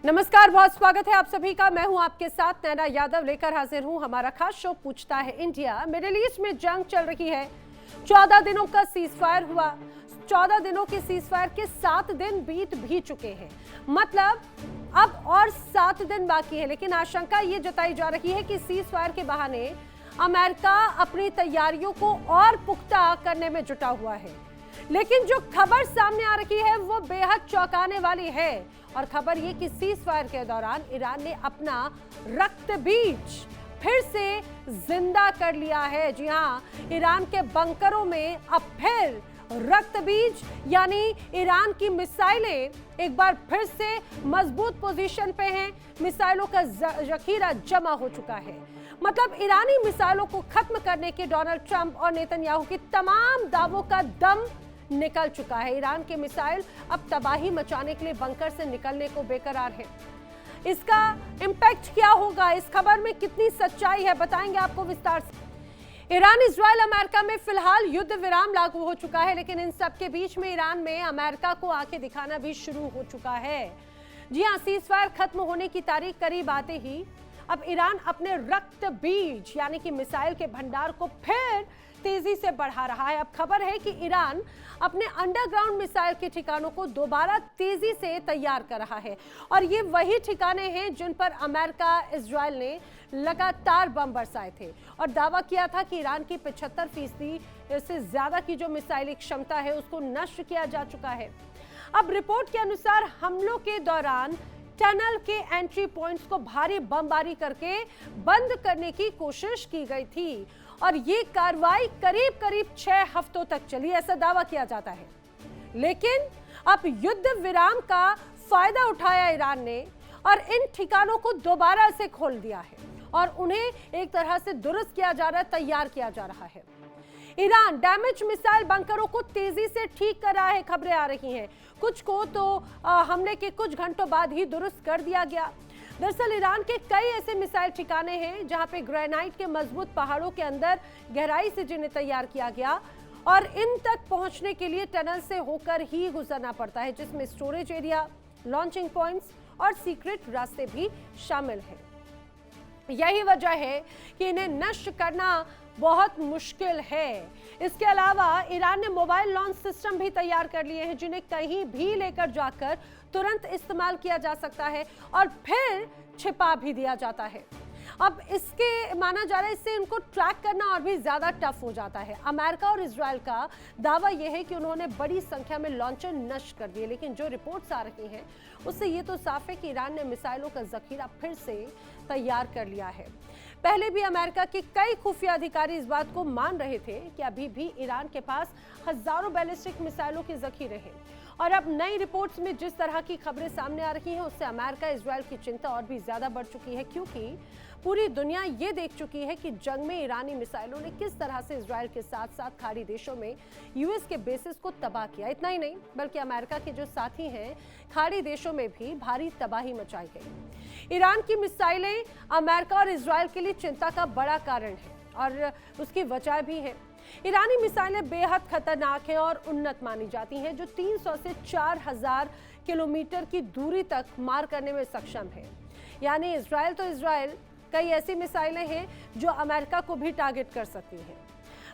नमस्कार, बहुत स्वागत है आप सभी का। मैं हूं आपके साथ नैना यादव, लेकर हाजिर हूं हमारा खास शो पूछता है इंडिया। मिडिल ईस्ट में जंग चल रही है। 14 दिनों का सीजफायर हुआ। 14 दिनों के सीजफायर के 7 दिन बीत भी चुके हैं। मतलब अब और 7 दिन बाकी है। लेकिन आशंका ये जताई जा रही है कि सीजफायर के बहाने अमेरिका अपनी तैयारियों को और पुख्ता करने में जुटा हुआ है। लेकिन जो खबर सामने आ रही है वो बेहद चौंकाने वाली है। और खबर ये कि सीजफायर के दौरान ईरान ने अपना रक्त बीज फिर से जिंदा कर लिया है। जी हां, ईरान के बंकरों में अब फिर रक्त बीज यानी ईरान की मिसाइलें एक बार फिर से मजबूत पोजीशन पे हैं। मिसाइलों का जखीरा जमा हो चुका है। मतलब ईरानी मिसाइलों को खत्म करने के डोनाल्ड ट्रंप और नेतन्याहू की तमाम दावों का दम निकल चुका है। ईरान के मिसाइल अब तबाही मचाने के लिए बंकर से निकलने को बेकरार है। इसका इंपैक्ट क्या होगा, इस खबर में कितनी सच्चाई है, बताएंगे आपको विस्तार से। ईरान, इजराइल, अमेरिका में फिलहाल युद्ध विराम लागू हो चुका है। लेकिन इन सब के बीच में ईरान में अमेरिका को आंखें दिखाना भी शुरू हो चुका है। जी हां, सीजफायर खत्म होने की तारीख करीब आते ही अब ईरान अपने रक्त बीज यानी कि मिसाइल के भंडार को फिर तेजी से बढ़ा रहा है। अब खबर है कि ईरान अपने अंडरग्राउंड मिसाइल के ठिकानों को दोबारा तेजी से तैयार कर रहा है। और ये वही ठिकाने हैं जिन पर अमेरिका, इजराइल ने लगातार बम बरसाए थे और दावा किया था कि ईरान की 75% से ज्यादा की जो मिसाइल क्षमता है उसको नष्ट किया जा चुका है। अब रिपोर्ट के अनुसार हमलों के दौरान टनल के एंट्री पॉइंट्स को भारी बमबारी करके बंद करने की कोशिश की गई थी। और ये कार्रवाई करीब करीब 6 हफ्तों तक चली, ऐसा दावा किया जाता है। लेकिन अब युद्ध विराम का फायदा उठाया ईरान ने और इन ठिकानों को दोबारा से खोल दिया है और उन्हें एक तरह से दुरुस्त किया जा रहा है, तैयार किया जा रहा है। ईरान डैमेज मिसाइल बंकरों को तेजी से ठीक कर रहा है, खबरें आ रही हैं। कुछ को तो हमले के कुछ घंटों बाद ही दुरुस्त कर दिया गया। दरअसल ईरान के कई ऐसे मिसाइल ठिकाने हैं जहां पे ग्रेनाइट के मजबूत पहाड़ों के अंदर गहराई से जिन्हें तैयार किया गया और इन तक पहुंचने के लिए टनल से होकर ही गुजरना पड़ता है, जिसमें स्टोरेज एरिया, लॉन्चिंग पॉइंट्स और सीक्रेट रास्ते भी शामिल हैं। यही वजह है कि इन्हें नष्ट करना बहुत मुश्किल है। इसके अलावा ईरान ने मोबाइल लॉन्च सिस्टम भी तैयार कर लिए हैं जिन्हें कहीं भी लेकर जाकर तुरंत इस्तेमाल किया जा सकता है और फिर छिपा भी दिया जाता है। अब इसके माना जा रहा है इससे इनको ट्रैक करना और भी ज्यादा टफ हो जाता है। अमेरिका और इजराइल का दावा यह है कि उन्होंने बड़ी संख्या में लॉन्चर नष्ट कर दिए। लेकिन जो रिपोर्ट्स आ रही हैं उससे ये तो साफ है कि ईरान ने मिसाइलों का जखीरा फिर से तैयार कर लिया है। पहले भी अमेरिका के कई खुफिया अधिकारी इस बात को मान रहे थे कि अभी भी ईरान के पास हजारों बैलिस्टिक मिसाइलों के जखीरे हैं। और अब नई रिपोर्ट्स में जिस तरह की खबरें सामने आ रही हैं उससे अमेरिका, इजराइल की चिंता और भी ज्यादा बढ़ चुकी है, क्योंकि पूरी दुनिया ये देख चुकी है कि जंग में ईरानी मिसाइलों ने किस तरह से इजराइल के साथ साथ खाड़ी देशों में यूएस के बेसिस को तबाह किया। इतना ही नहीं बल्कि अमेरिका के जो साथी हैं खाड़ी देशों में भी भारी तबाही मचाई गई। ईरान की मिसाइलें अमेरिका और इजराइल के लिए चिंता का बड़ा कारण है और उसकी वजह भी है। ईरानी मिसाइलें बेहद खतरनाक हैं और उन्नत मानी जाती हैं, जो 300 से 4000 किलोमीटर की दूरी तक मार करने में सक्षम है। यानी इजराइल तो इजराइल, कई ऐसी मिसाइलें हैं जो अमेरिका को भी टारगेट कर सकती हैं।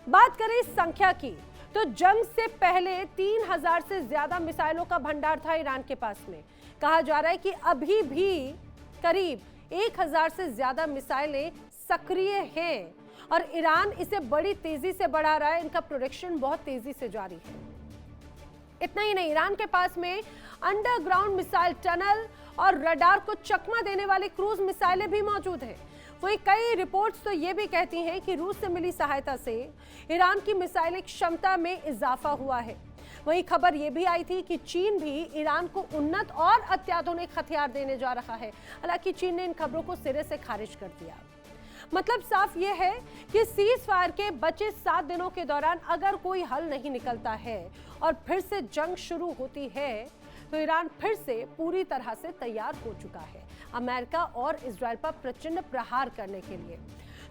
बात करें इस संख्या की तो जंग से पहले 3000 से ज्यादा मिसाइलों का भंडार था ईरान के पास में। कहा जा रहा है कि अभी भी करीब 1000 से ज्यादा मिसाइलें सक्रिय हैं और ईरान इसे बड़ी तेजी से बढ़ा रहा है। इनका प्रोडक्शन बहुत तेजी से जारी है। इतना ही नहीं, ईरान के पास में अंडरग्राउंड मिसाइल, टनल और रडार को चकमा देने वाली क्रूज मिसाइलें भी मौजूद हैं। वहीं कई रिपोर्ट्स तो ये भी कहती हैं कि रूस से मिली सहायता से ईरान की मिसाइल क्षमता में इजाफा हुआ है। वहीं खबर ये भी आई थी कि चीन भी ईरान को उन्नत और अत्याधुनिक हथियार देने जा रहा है। हालांकि चीन ने इन खबरों को सिरे से खारिज कर दिया। मतलब साफ ये है कि सीज फायर के बचे 7 दिनों के दौरान अगर कोई हल नहीं निकलता है और फिर से जंग शुरू होती है तो ईरान फिर से पूरी तरह से तैयार हो चुका है अमेरिका और इजराइल पर प्रचंड प्रहार करने के लिए।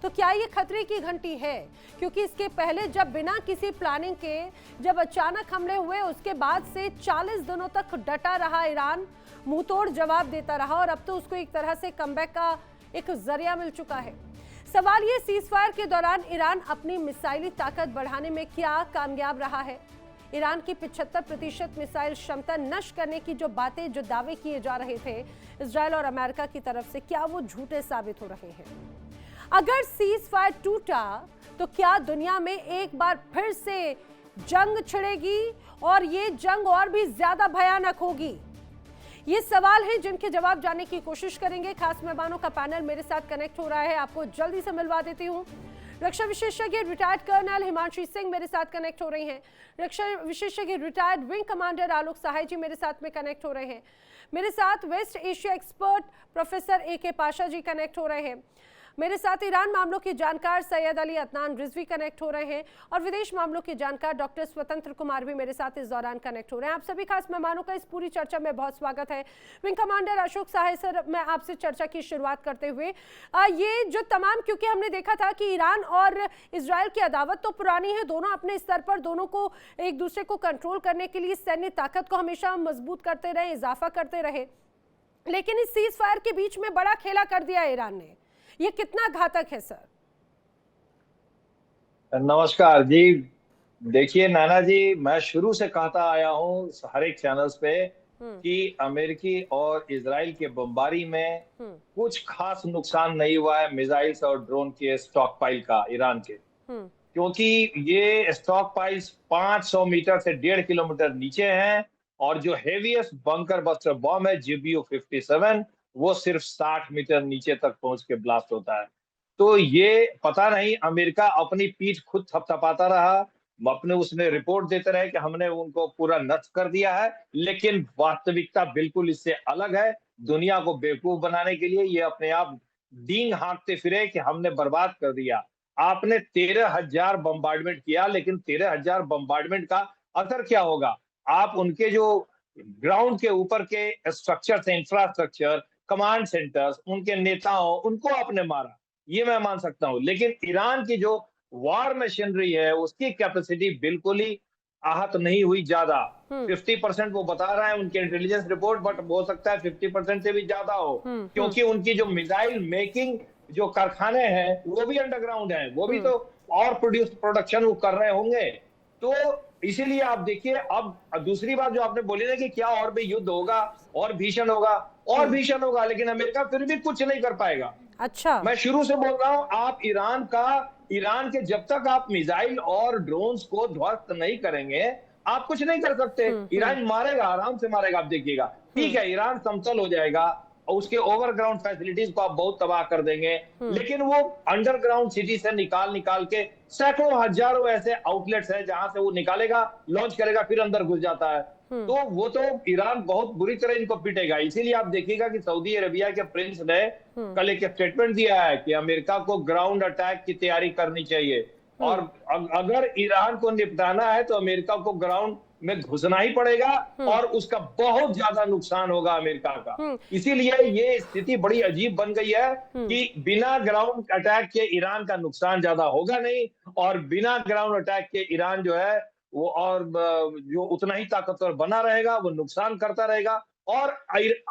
तो क्या ये खतरे की घंटी है? क्योंकि इसके पहले जब बिना किसी प्लानिंग के जब अचानक हमले हुए, उसके बाद से 40 दिनों तक डटा रहा ईरान, मुंह तोड़ जवाब देता रहा और अब तो उसको एक तरह से कमबैक का एक जरिया मिल चुका है। सवाल ये, सीजफायर के दौरान ईरान अपनी मिसाइली ताकत बढ़ाने में क्या कामयाब रहा है? ईरान की 75% मिसाइल क्षमता नष्ट करने की जो बातें, जो दावे किए जा रहे थे इजराइल और अमेरिका की तरफ से, क्या वो झूठे साबित हो रहे हैं? अगर सीजफायर टूटा तो क्या दुनिया में एक बार फिर से जंग छिड़ेगी और ये जंग और भी ज्यादा भयानक होगी? ये सवाल हैं जिनके जवाब जानने की कोशिश करेंगे। खास मेहमानों का पैनल मेरे साथ कनेक्ट हो रहा है, आपको जल्दी से मिलवा देती हूँ। रक्षा विशेषज्ञ रिटायर्ड कर्नल हिमांशी सिंह मेरे साथ कनेक्ट हो रही हैं। रक्षा विशेषज्ञ retired wing commander Alok Sahay ji मेरे साथ में कनेक्ट हो रहे हैं। मेरे साथ West Asia expert professor AK Pasha ji connect हो रहे हैं। मेरे साथ ईरान मामलों के जानकार सैयद अली अदनान रिजवी कनेक्ट हो रहे हैं और विदेश मामलों के जानकार डॉक्टर स्वतंत्र कुमार भी मेरे साथ इस दौरान कनेक्ट हो रहे हैं। आप सभी खास मेहमानों का इस पूरी चर्चा में बहुत स्वागत है। विंग कमांडर अशोक सहाय सर, मैं आपसे चर्चा की शुरुआत करते हुए, ये जो तमाम, क्योंकि हमने देखा था कि ईरान और इजराइल की अदावत तो पुरानी है, दोनों अपने स्तर पर दोनों को एक दूसरे को कंट्रोल करने के लिए सैन्य ताकत को हमेशा मजबूत करते रहे, इजाफा करते रहे, लेकिन इस सीज फायर के बीच में बड़ा खेला कर दिया ईरान ने। ये कितना घातक है सर? नमस्कार जी। देखिए नाना जी, मैं शुरू से कहता आया हूँ हर एक चैनल्स पे कि अमेरिकी और इजराइल के बमबारी में कुछ खास नुकसान नहीं हुआ है मिसाइल्स और ड्रोन के स्टॉक पाइल का ईरान के, क्योंकि ये स्टॉक पाइल्स 500 मीटर से 1.5 किलोमीटर नीचे हैं और जो हेवीएस्ट बंकर बस्टर बॉम्ब है GBU-57 वो सिर्फ 60 मीटर नीचे तक पहुंच के ब्लास्ट होता है। तो ये पता नहीं, अमेरिका अपनी पीठ खुद थपथपाता रहा, अपने उसमें रिपोर्ट देते रहे कि हमने उनको पूरा नष्ट कर दिया है, लेकिन वास्तविकता बिल्कुल इससे अलग है। दुनिया को बेवकूफ बनाने के लिए ये अपने आप डींग हाँकते फिरे कि हमने बर्बाद कर दिया। आपने 13,000 बम्बार्डमेंट किया, लेकिन 13,000 बम्बार्डमेंट का असर क्या होगा? आप उनके जो ग्राउंड के ऊपर के स्ट्रक्चर थे, इंफ्रास्ट्रक्चर, कमांड सेंटर्स, उनके नेताओं, उनको आपने मारा, ये मैं मान सकता हूं, लेकिन ईरान की जो वॉर मशीनरी है उसकी कैपेसिटी बिल्कुल ही आहत नहीं हुई ज्यादा। 50% वो बता रहा है उनके इंटेलिजेंस रिपोर्ट, बट हो सकता है 50% से भी ज्यादा हो, क्योंकि उनकी जो मिसाइल मेकिंग जो कारखाने हैं वो भी अंडरग्राउंड है, वो भी तो और प्रोडक्शन वो कर रहे होंगे। तो इसीलिए आप देखिए, अब दूसरी बात जो आपने बोली ना कि क्या और भी युद्ध होगा और भीषण होगा, और भीषण होगा, लेकिन अमेरिका फिर भी कुछ नहीं कर पाएगा। अच्छा, मैं शुरू से बोल रहा हूं, आप ईरान के जब तक आप मिसाइल और ड्रोन्स को ध्वस्त नहीं करेंगे आप कुछ नहीं कर सकते। ईरान मारेगा, आराम से मारेगा, आप देखिएगा। ठीक है, ईरान समतल हो जाएगा और उसके ओवरग्राउंड फैसिलिटीज को आप बहुत तबाह कर देंगे, लेकिन वो अंडरग्राउंड सिटी से निकाल के सैकड़ों हजारों ऐसे आउटलेट्स हैं जहां से वो निकालेगा, लॉन्च करेगा, फिर अंदर घुस जाता है। तो वो तो ईरान बहुत बुरी तरह इनको पीटेगा। इसीलिए आप देखिएगा कि सऊदी अरेबिया के प्रिंस ने कल एक स्टेटमेंट दिया है कि अमेरिका को ग्राउंड अटैक की तैयारी करनी चाहिए, और अगर ईरान को निपटाना है तो अमेरिका को ग्राउंड में घुसना ही पड़ेगा और उसका बहुत ज्यादा नुकसान होगा अमेरिका का। इसीलिए ये स्थिति बड़ी अजीब बन गई है कि बिना ग्राउंड अटैक के ईरान का नुकसान ज्यादा होगा नहीं, और बिना ग्राउंड अटैक के ईरान जो है वो और जो उतना ही ताकतवर बना रहेगा, वो नुकसान करता रहेगा, और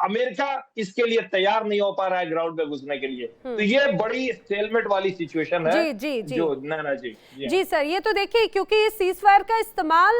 अमेरिका इसके लिए तैयार नहीं हो पा रहा है ग्राउंड में घुसने के लिए। तो ये बड़ी स्टेलमेट वाली सिचुएशन है। जी जो नाना जी जी सर, ये तो देखिए, क्योंकि इस सीजफायर का इस्तेमाल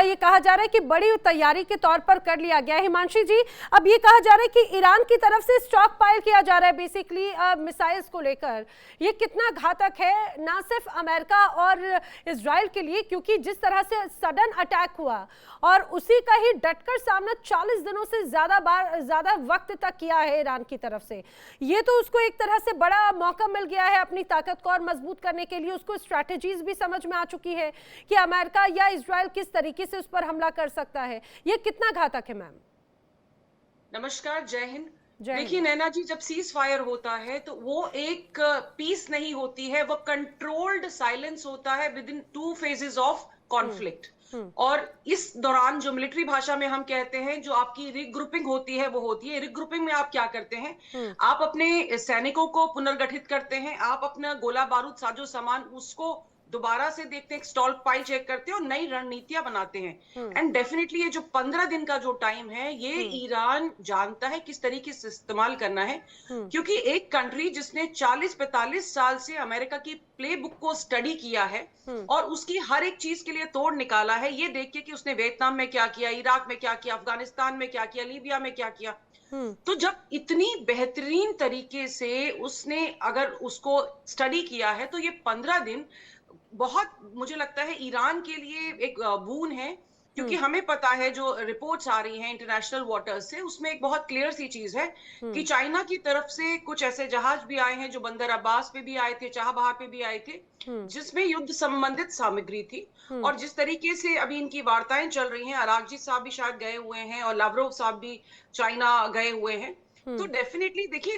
ये कहा जा रहा है कि बड़ी तैयारी के तौर पर कर लिया गया है। हिमांशी जी, अब ये कहा जा रहा है कि ईरान की तरफ से स्टॉक पाइल किया जा रहा है बेसिकली मिसाइल्स को लेकर। ये कितना घातक है, ना सिर्फ अमेरिका और इजराइल के लिए, क्योंकि जिस तरह से सडन अटैक हुआ और उसी का ही डटकर सामना 40 दिनों से ज्यादा वक्त तक किया है ईरान की तरफ से, ये तो उसको एक तरह से बड़ा मौका मिल गया है अपनी ताकत को और मजबूत करने के लिए। उसको स्ट्रैटेजीज भी समझ में आ चुकी है कि अमेरिका या इजराइल किस तरीके से उस पर हमला कर सकता है। ये कितना घातक है मैम? नमस्कार, जय हिंद। देखिए नैना जी, जब सीज फायर होता है तो वो एक पीस नहीं होती है, वो कंट्रोल्ड साइलेंस होता है with in 2 phases of conflict. और इस दौरान जो मिलिट्री भाषा में हम कहते हैं, जो आपकी रिग्रुपिंग होती है वो होती है। रिग्रुपिंग में आप क्या करते हैं, आप अपने सैनिकों को पुनर्गठित करते हैं, आप अपना गोला बारूद साजो सामान उसको दोबारा से देखते हैं, स्टॉल पाइल चेक करते हैं और नई रणनीतियां बनाते हैं। एंड डेफिनेटली ये जो 15 दिन का जो टाइम है, ये ईरान जानता है किस तरीके से इस्तेमाल करना है, क्योंकि एक कंट्री जिसने 40-45 साल से अमेरिका की प्ले बुक को स्टडी किया है और उसकी हर एक चीज के लिए तोड़ निकाला है, ये देख के कि उसने वियतनाम में क्या किया, इराक में क्या किया, अफगानिस्तान में क्या किया, लीबिया में क्या किया। तो जब इतनी बेहतरीन तरीके से उसने अगर उसको स्टडी किया है, तो ये 15 दिन बहुत, मुझे लगता है ईरान के लिए एक बून है, क्योंकि हमें पता है जो रिपोर्ट्स आ रही हैं इंटरनेशनल वाटर्स से, उसमें एक बहुत क्लियर सी चीज है कि चाइना की तरफ से कुछ ऐसे जहाज भी आए हैं जो बंदर अब्बास पे भी आए थे, चाबहार पे भी आए थे, जिसमें युद्ध संबंधित सामग्री थी। और जिस तरीके से अभी इनकी वार्ताएं चल रही हैं, अरागजी साहब भी शायद गए हुए हैं और लावरोव साहब भी चाइना गए हुए हैं, तो डेफिनेटली देखिए,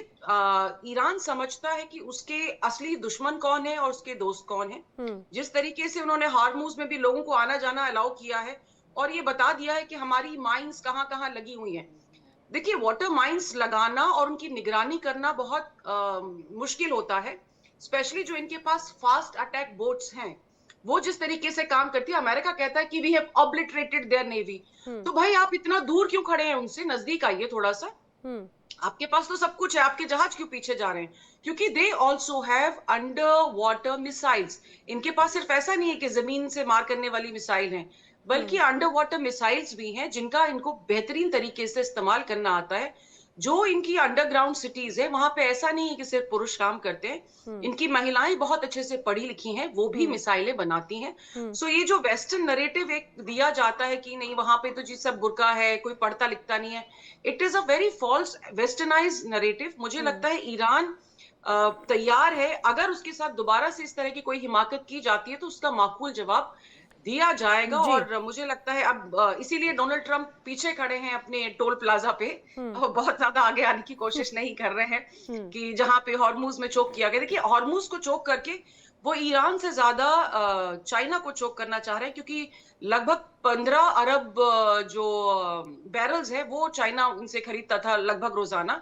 ईरान समझता है कि उसके असली दुश्मन कौन है और उसके दोस्त कौन है। जिस तरीके से उन्होंने हार्मूज में भी लोगों को आना जाना अलाउ किया है और ये बता दिया है कि हमारी माइंस कहाँ कहाँ लगी हुई हैं। देखिए, वाटर माइंस लगाना और उनकी निगरानी करना बहुत मुश्किल होता है, स्पेशली जो इनके पास फास्ट अटैक बोट्स हैं, वो जिस तरीके से काम करती है। अमेरिका कहता है कि we have obliterated their navy, तो भाई आप इतना दूर क्यों खड़े हैं उनसे, नजदीक आइए थोड़ा सा। आपके पास तो सब कुछ है, आपके जहाज क्यों पीछे जा रहे हैं? क्योंकि they also have under water missiles. इनके पास सिर्फ ऐसा नहीं है कि जमीन से मार करने वाली मिसाइल हैं, बल्कि अंडर वाटर मिसाइल्स भी हैं जिनका इनको बेहतरीन तरीके से इस्तेमाल करना आता है। जो इनकी अंडरग्राउंड सिटीज है, वहां पे ऐसा नहीं है कि सिर्फ पुरुष काम करते हैं, इनकी महिलाएं बहुत अच्छे से पढ़ी लिखी हैं, वो भी मिसाइलें बनाती हैं। सो ये जो वेस्टर्न नरेटिव एक दिया जाता है कि नहीं वहां पे तो जी सब बुर्का है, कोई पढ़ता लिखता नहीं है, it is a very false westernise narrative. मुझे लगता है ईरान तैयार है, अगर उसके साथ दोबारा से इस तरह की कोई हिमाकत की जाती है तो उसका माकूल जवाब दिया जाएगा। जी। और मुझे लगता है अब इसीलिए डोनाल्ड ट्रंप पीछे खड़े हैं अपने टोल प्लाजा पे, और बहुत ज्यादा आगे आने की कोशिश नहीं कर रहे हैं कि जहां पे हॉर्मूज में चोक किया गया। देखिए, हॉर्मूज को चोक करके वो ईरान से ज्यादा चाइना को चोक करना चाह रहे हैं, क्योंकि लगभग 15 अरब जो बैरल्स है वो चाइना उनसे खरीदता था लगभग रोजाना।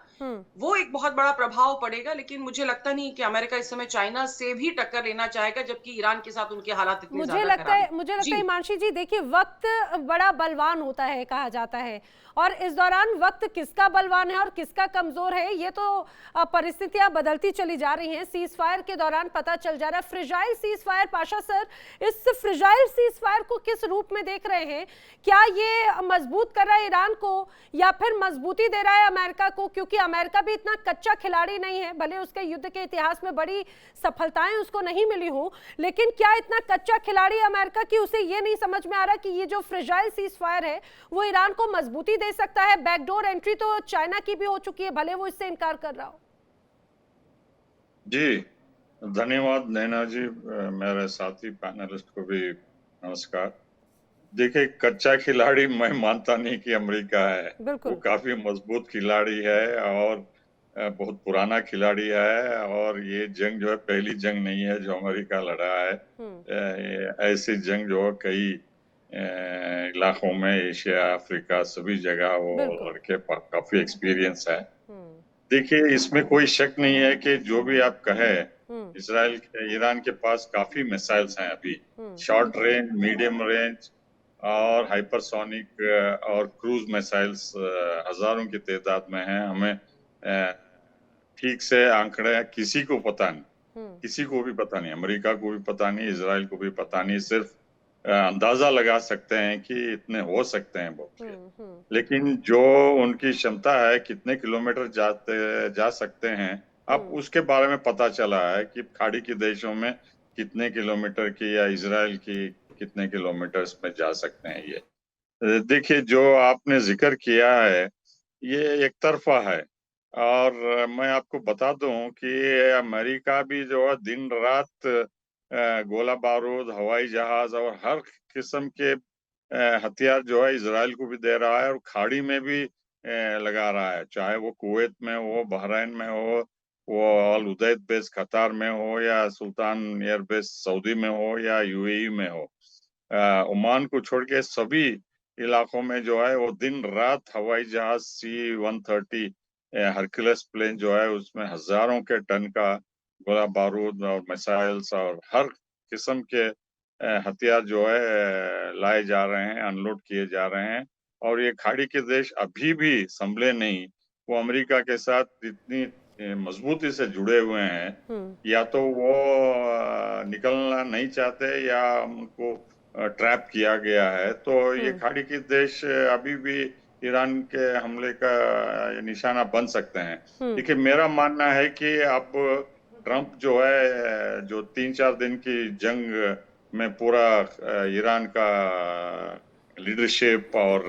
वो एक बहुत बड़ा प्रभाव पड़ेगा, लेकिन मुझे लगता नहीं कि अमेरिका इस समय चाइना से भी टक्कर लेना चाहेगा, जबकि ईरान के साथ उनके हालात इतने ज्यादा खराब हैं। मुझे लगता है जी। हिमांशी जी, देखिए वक्त बड़ा बलवान होता है कहा जाता है, और इस दौरान वक्त किसका बलवान है और किसका कमजोर है ये तो परिस्थितियां बदलती चली जा रही हैं। सीज फायर के दौरान पता चल जा रहा है, fragile cease fire. Pasha sir, इस फ्रिजाइल सीज फायर को किस रूप में देख रहे हैं? क्या ये मजबूत कर रहा है ईरान को या फिर मजबूती दे रहा है अमेरिका को? क्योंकि अमेरिका भी इतना कच्चा खिलाड़ी नहीं है, भले उसके युद्ध के इतिहास में बड़ी सफलताएं उसको नहीं मिली हो, लेकिन क्या इतना कच्चा खिलाड़ी अमेरिका की उसे ये नहीं समझ में आ रहा कि ये जो फ्रिजाइल सीज फायर है वो ईरान को मजबूती दे सकता है? बैकडोर एंट्री तो चाइना की भी हो चुकी है, भले वो इससे इनकार कर रहा हो। जी, धन्यवाद नैना जी। मेरे साथी पैनलिस्ट को भी नमस्कार। देखिए, कच्चा खिलाड़ी मैं मानता नहीं कि अमेरिका है, वो काफी मजबूत खिलाड़ी है और बहुत पुराना खिलाड़ी है, और ये जंग जो है पहली जंग नहीं है जो अमेरिका लड़ा है। ऐसी जंग जो कई इलाकों में, एशिया, अफ्रीका, सभी जगह वो लड़के काफी एक्सपीरियंस है। देखिए, इसमें कोई शक नहीं है कि जो भी आप कहें, ईरान के पास काफी मिसाइल्स हैं अभी, शॉर्ट रेंज, मीडियम रेंज और हाइपरसोनिक और क्रूज मिसाइल्स हजारों की तादाद में हैं। हमें ठीक से आंकड़े किसी को पता नहीं, किसी को भी पता नहीं, अमेरिका को भी पता नहीं, इजराइल को भी पता नहीं, सिर्फ अंदाजा लगा सकते हैं कि इतने हो सकते हैं बहुत। लेकिन जो उनकी क्षमता है, कितने किलोमीटर जा सकते हैं, अब उसके बारे में पता चला है कि खाड़ी के देशों में कितने किलोमीटर की या इजराइल की कितने किलोमीटर में जा सकते हैं। ये देखिए, जो आपने जिक्र किया है ये एक तरफा है, और मैं आपको बता दूं कि अमेरिका भी जो है दिन रात गोला बारूद, हवाई जहाज और हर किस्म के हथियार जो है इजराइल को भी दे रहा है, और खाड़ी में भी लगा रहा है, चाहे वो कुवैत में हो, बहरीन में हो, वो अल उदैद बेस कतार में हो, या सुल्तान एयर बेस सऊदी में हो, या यूएई में हो। ओमान को छोड़ के सभी इलाकों में जो है वो दिन रात हवाई जहाज C-130 हरक्यूलिस प्लेन जो है उसमें हजारों के टन का गोला बारूद और मिसाइल्स और हर किस्म के हथियार जो है लाए जा रहे हैं, अनलोड किए जा रहे हैं। और ये खाड़ी के देश अभी भी संभले नहीं, वो अमेरिका के साथ इतनी मजबूती से जुड़े हुए हैं, या तो वो निकलना नहीं चाहते या उनको ट्रैप किया गया है। तो ये खाड़ी के देश अभी भी ईरान के हमले का निशाना बन सकते हैं। देखिए, मेरा मानना है कि अब ट्रंप जो है, जो 3-4 दिन की जंग में पूरा ईरान का लीडरशिप और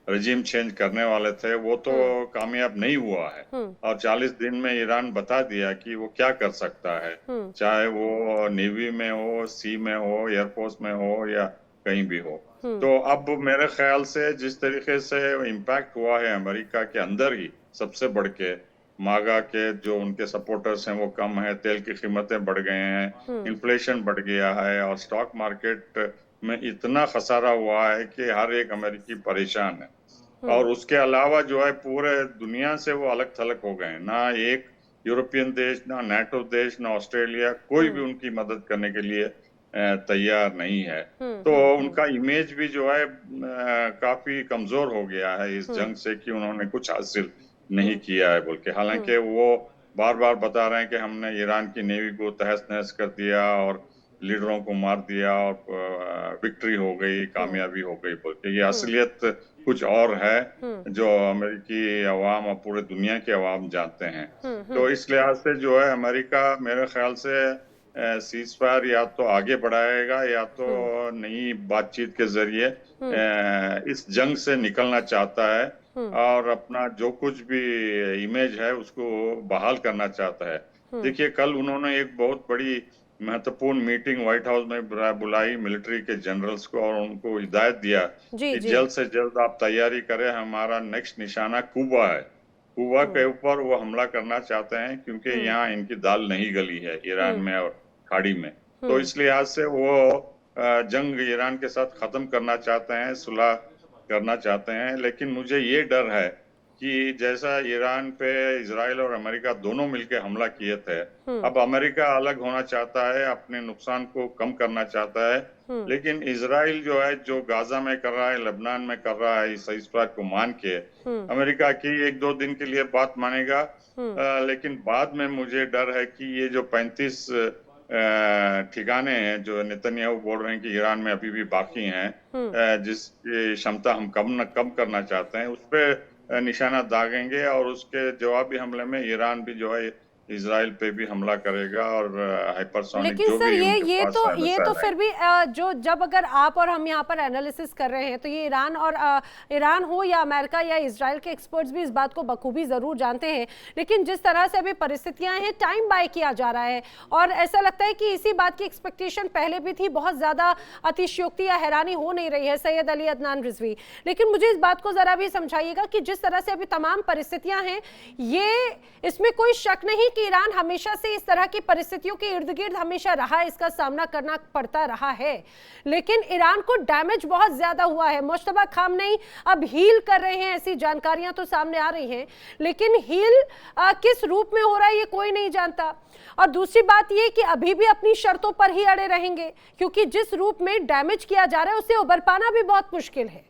रजीम चेंज करने वाले थे, वो तो कामयाब नहीं हुआ है। और 40 दिन में ईरान बता दिया कि वो क्या कर सकता है, चाहे वो नेवी में हो, सी में हो, एयरफोर्स में हो या कहीं भी हो। तो अब मेरे ख्याल से जिस तरीके से इम्पैक्ट हुआ है अमेरिका के अंदर ही, सबसे बढ़ के मागा के जो उनके सपोर्टर्स हैं वो कम है, तेल की कीमतें बढ़ गए हैं, इन्फ्लेशन बढ़ गया है और स्टॉक मार्केट में इतना खसारा हुआ है कि हर एक अमेरिकी परेशान है। और उसके अलावा जो है पूरे दुनिया से वो अलग थलग हो गए, ना एक यूरोपियन देश, ना नाटो देश, ना ऑस्ट्रेलिया, कोई भी उनकी मदद करने के लिए तैयार नहीं है। तो उनका इमेज भी जो है काफी कमजोर हो गया है इस जंग से कि उन्होंने कुछ हासिल नहीं किया है बोल के। हालांकि वो बार बार बता रहे हैं कि हमने ईरान की नेवी को तहस नहस कर दिया और लीडरों को मार दिया और विक्ट्री हो गई, कामयाबी हो गई बोल के। ये असलियत कुछ और है जो अमेरिकी अवाम और पूरे दुनिया के अवाम जानते हैं। तो इस लिहाज से जो है अमेरिका मेरे ख्याल से सीज फायर या तो आगे बढ़ाएगा या तो नई बातचीत के जरिए इस जंग से निकलना चाहता है और अपना जो कुछ भी इमेज है उसको बहाल करना चाहता है। देखिए, कल उन्होंने एक बहुत बड़ी महत्वपूर्ण मीटिंग व्हाइट हाउस में बुलाई मिलिट्री के जनरल्स को और उनको हिदायत दिया कि जल्द से जल्द आप तैयारी करें, हमारा नेक्स्ट निशाना कुबा है। कुबा के ऊपर वो हमला करना चाहते हैं क्योंकि यहाँ इनकी दाल नहीं गली है ईरान में और खाड़ी में। तो इस लिहाज से वो जंग ईरान के साथ खत्म करना चाहते हैं, सुलह करना चाहते हैं। लेकिन मुझे ये डर है कि जैसा ईरान पे इजराइल और अमेरिका दोनों मिलकर हमला किए थे, अब अमेरिका अलग होना चाहता है, अपने नुकसान को कम करना चाहता है। लेकिन इजराइल जो है, जो गाजा में कर रहा है, लेबनान में कर रहा है, इस सीज़फायर को मान के अमेरिका की 1-2 दिन के लिए बात मानेगा। लेकिन बाद में मुझे डर है कि ये जो 35 ठिकाने हैं जो नेतन्याहू बोल रहे हैं कि ईरान में अभी भी बाकी हैं, जिसकी क्षमता हम कम करना चाहते हैं, उस पर निशाना दागेंगे और उसके जवाबी हमले में ईरान भी जो है इजराइल पे भी हमला करेगा और हाइपरसोनिक लेकिन जो सर भी ये तो फिर भी जो जब अगर आप और हम यहाँ पर एनालिसिस कर रहे हैं तो ये ईरान हो या अमेरिका या इजराइल के एक्सपर्ट्स भी इस बात को बखूबी जरूर जानते हैं। लेकिन जिस तरह से अभी परिस्थितियां हैं, टाइम बाय किया जा रहा है और ऐसा लगता है कि इसी बात की एक्सपेक्टेशन पहले भी थी, बहुत ज्यादा अतिशयोक्ति या हैरानी हो नहीं रही है। सैयद अली अदनान रिजवी, लेकिन मुझे इस बात को जरा भी समझाइएगा कि जिस तरह से अभी तमाम परिस्थितियां हैं, ये इसमें कोई शक नहीं कि ईरान हमेशा से इस तरह की परिस्थितियों के इर्द गिर्द हमेशा रहा, इसका सामना करना पड़ता रहा है। लेकिन ईरान को डैमेज बहुत ज्यादा हुआ है। मुश्तबा खामनेई अब हील कर रहे हैं, ऐसी जानकारियां तो सामने आ रही हैं, लेकिन हील किस रूप में हो रहा है ये कोई नहीं जानता। और दूसरी बात ये कि अभी भी अपनी शर्तों पर ही अड़े रहेंगे, क्योंकि जिस रूप में डैमेज किया जा रहा है उसे उबर पाना भी बहुत मुश्किल है।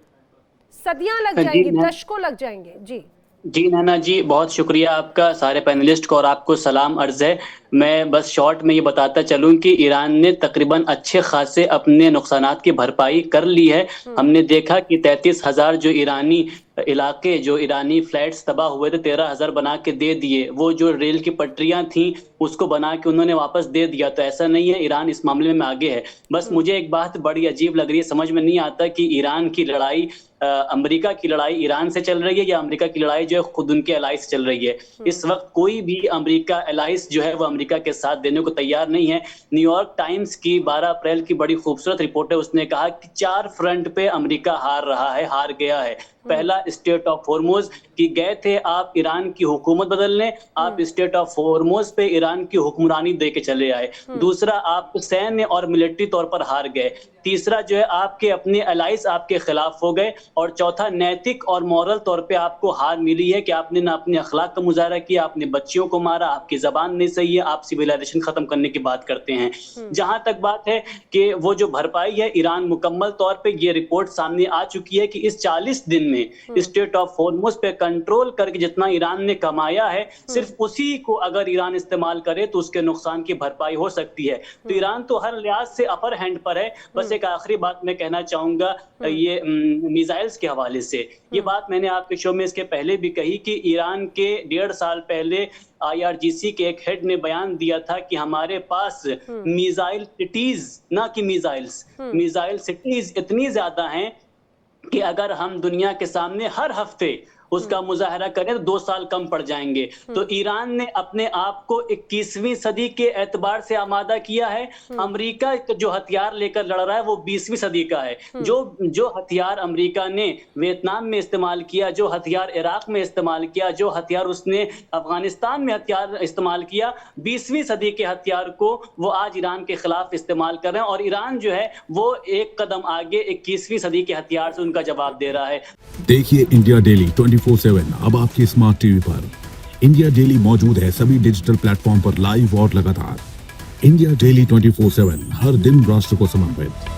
सदियां लग जाएंगी, दशकों लग जाएंगे। जी नैना जी, बहुत शुक्रिया आपका, सारे पैनलिस्ट को, और आपको सलाम अर्ज है। मैं बस शॉर्ट में ये बताता चलूं कि ईरान ने तकरीबन अच्छे खासे अपने नुकसानात की भरपाई कर ली है। हमने देखा कि 33,000 जो ईरानी इलाके, जो ईरानी फ्लैट्स तबाह हुए थे, 13,000 बना के दे दिए। वो जो रेल की पटरियां थी उसको बना के उन्होंने वापस दे दिया। तो ऐसा नहीं है, ईरान इस मामले में आगे है। बस मुझे एक बात बड़ी अजीब लग रही है, समझ में नहीं आता कि ईरान की लड़ाई, अमेरिका की लड़ाई ईरान से चल रही है या अमेरिका की लड़ाई जो है खुद उनके एलाइज से चल रही है। इस वक्त कोई भी अमेरिका एलाइज जो है वो अमेरिका के साथ देने को तैयार नहीं है। न्यूयॉर्क टाइम्स की 12 अप्रैल की बड़ी खूबसूरत रिपोर्ट है, उसने कहा कि 4 फ्रंट पे अमेरिका हार रहा है, हार गया है। पहला स्टेट ऑफ हॉर्मुज कि गए थे आप ईरान की हुकूमत बदलने, आप स्टेट ऑफ हॉर्मुज पे ईरान की हुक्मरानी दे के चले आए। दूसरा, आप सैन्य और मिलिट्री तौर पर हार गए। तीसरा जो है, आपके अपने अलाइज आपके खिलाफ हो गए। और चौथा, नैतिक और मॉरल तौर पे आपको हार मिली है कि आपने ना अपने अखलाक का मुजाहरा किया, आपने बच्चियों को मारा, आपकी जबान नहीं सही है, आप सिविलाइजेशन खत्म करने की बात करते हैं। जहां तक बात है कि वो जो भरपाई है, ईरान मुकम्मल तौर पे ये रिपोर्ट सामने आ चुकी है कि इस 40 दिन में स्टेट ऑफ हॉर्मुज पे कंट्रोल करके जितना ईरान ने कमाया है, सिर्फ उसी को अगर ईरान इस्तेमाल करे तो उसके नुकसान की भरपाई हो सकती है। तो ईरान तो हर लिहाज से अपर हैंड पर है। बस एक आखिरी बात मैं कहना चाहूंगा ये मिसाइल्स के हवाले से। ये बात मैंने आपके शो में इसके पहले भी कही कि ईरान के 1.5 साल पहले IRGC के एक हेड ने बयान दिया था कि हमारे पास मिसाइल सिटीज, ना कि मिसाइल्स, मिसाइल सिटीज इतनी ज्यादा हैं कि अगर हम दुनिया के सामने हर हफ्ते उसका मुजाहरा करें तो 2 साल कम पड़ जाएंगे। तो ईरान ने अपने आप को 21वीं सदी के एतबार से आमादा किया है। अमेरिका जो हथियार लेकर लड़ रहा है वो 20वीं सदी का है। जो हथियार अमेरिका ने वियतनाम में इस्तेमाल किया, जो हथियार इराक में इस्तेमाल किया, जो हथियार उसने अफगानिस्तान में हथियार इस्तेमाल किया, 20वीं सदी के हथियार को वो आज ईरान के खिलाफ इस्तेमाल कर रहे हैं। और ईरान जो है वो एक कदम आगे 21वीं सदी के हथियार से उनका जवाब दे रहा है। देखिए इंडिया डेली 24/7 अब आपके स्मार्ट टीवी पर। इंडिया डेली मौजूद है सभी डिजिटल प्लेटफॉर्म पर लाइव और लगातार। इंडिया डेली 24/7 हर दिन राष्ट्र को समर्पित।